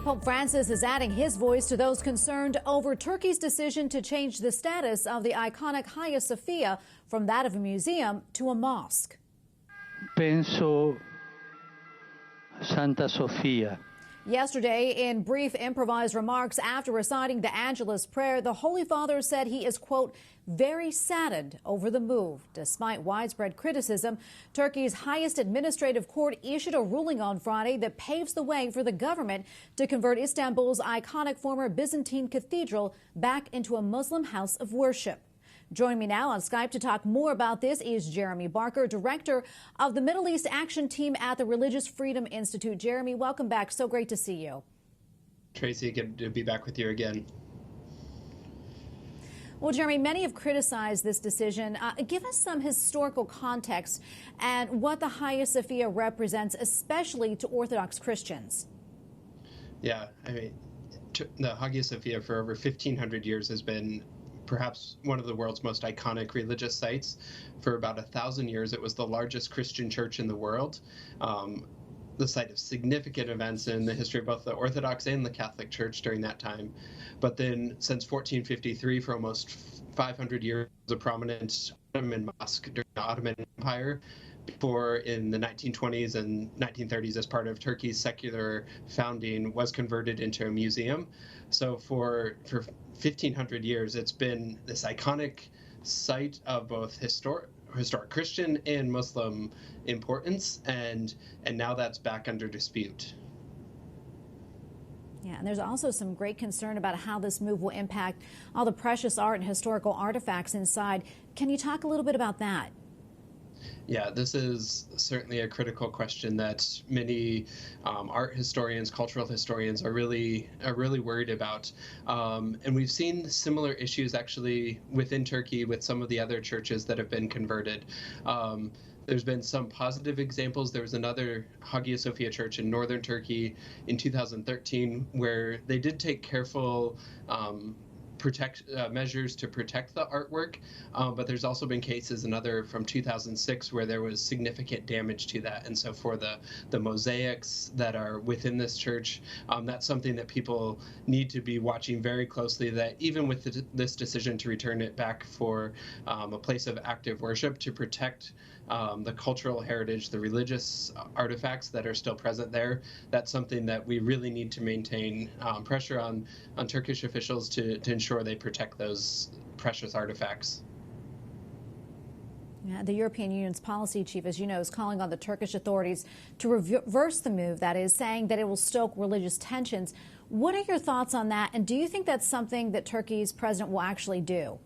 Pope Francis is adding his voice to those concerned over Turkey's decision to change the status of the iconic Hagia Sophia from that of a museum to a mosque. Penso Santa Sofia. Yesterday, in brief improvised remarks after reciting the Angelus prayer, the Holy Father said he is, quote, very saddened over the move. Despite widespread criticism, Turkey's highest administrative court issued a ruling on Friday that paves the way for the government to convert Istanbul's iconic former Byzantine cathedral back into a Muslim house of worship. Joining me now on Skype to talk more about this is Jeremy Barker, director of the Middle East Action Team at the Religious Freedom Institute. Jeremy, welcome back. So great to see you. Tracy, good to be back with you again. Well, Jeremy, many have criticized this decision. Give us some historical context and what the Hagia Sophia represents, especially to Orthodox Christians. Yeah, I mean, the Hagia Sophia for over 1,500 years has been perhaps one of the world's most iconic religious sites. For about 1,000 years, it was the largest Christian church in the world, the site of significant events in the history of both the Orthodox and the Catholic Church during that time. But then since 1453, for almost 500 years, a prominent Ottoman mosque during the Ottoman Empire, before in the 1920s and 1930s, as part of Turkey's secular founding, was converted into a museum. So for 1,500 years, it's been this iconic site of both historic Christian and Muslim importance, and now that's back under dispute. Yeah, and there's also some great concern about how this move will impact all the precious art and historical artifacts inside. Can you talk a little bit about that? Yeah, this is certainly a critical question that many art historians, cultural historians are really worried about. And we've seen similar issues actually within Turkey with some of the other churches that have been converted. There's been some positive examples. There was another Hagia Sophia church in northern Turkey in 2013 where they did take careful measures to protect the artwork, but there's also been cases, another from 2006, where there was significant damage to that. And so for the mosaics that are within this church, that's something that people need to be watching very closely, that even with this decision to return it back for a place of active worship, to protect the cultural heritage, the religious artifacts that are still present there, that's something that we really need to maintain pressure on Turkish officials to ensure they protect those precious artifacts. Yeah, the European Union's policy chief, as you know, is calling on the Turkish authorities to reverse the move, that is, saying that it will stoke religious tensions. What are your thoughts on that, and do you think that's something that Turkey's president will actually do?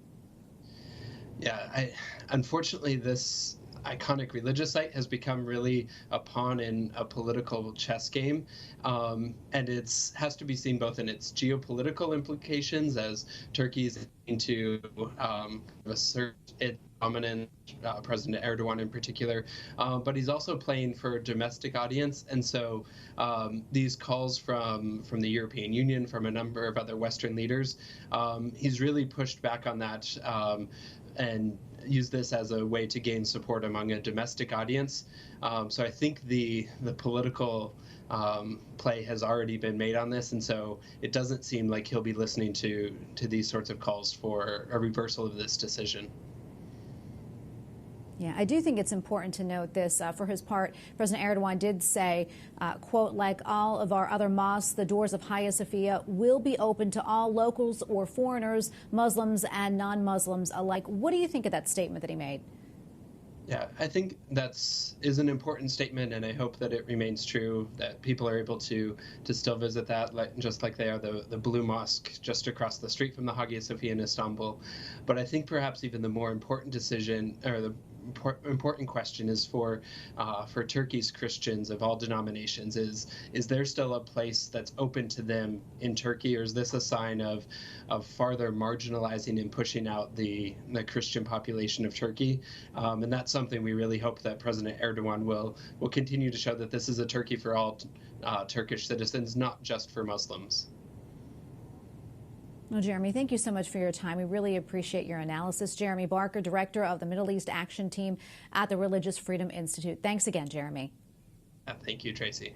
Yeah, unfortunately, this iconic religious site has become really a pawn in a political chess game, and it has to be seen both in its geopolitical implications, as Turkey's aiming to assert its dominant, President Erdogan in particular, but he's also playing for a domestic audience, and so these calls from the European Union, from a number of other Western leaders, he's really pushed back on that and use this as a way to gain support among a domestic audience. So I think the political play has already been made on this, and so it doesn't seem like he'll be listening to these sorts of calls for a reversal of this decision. Yeah, I do think it's important to note this. For his part, President Erdogan did say, quote, like all of our other mosques, the doors of Hagia Sophia will be open to all locals or foreigners, Muslims and non-Muslims alike. What do you think of that statement that he made? Yeah, I think is an important statement, and I hope that it remains true, that people are able to still visit that, just like they are the Blue Mosque just across the street from the Hagia Sophia in Istanbul. But I think perhaps even the more important decision, or the important question, is for Turkey's Christians of all denominations. Is there still a place that's open to them in Turkey, or is this a sign of farther marginalizing and pushing out the Christian population of Turkey? And that's something we really hope that President Erdogan will continue to show, that this is a Turkey for all Turkish citizens, not just for Muslims. Well, Jeremy, thank you so much for your time. We really appreciate your analysis. Jeremy Barker, director of the Middle East Action Team at the Religious Freedom Institute. Thanks again, Jeremy. Thank you, Tracy.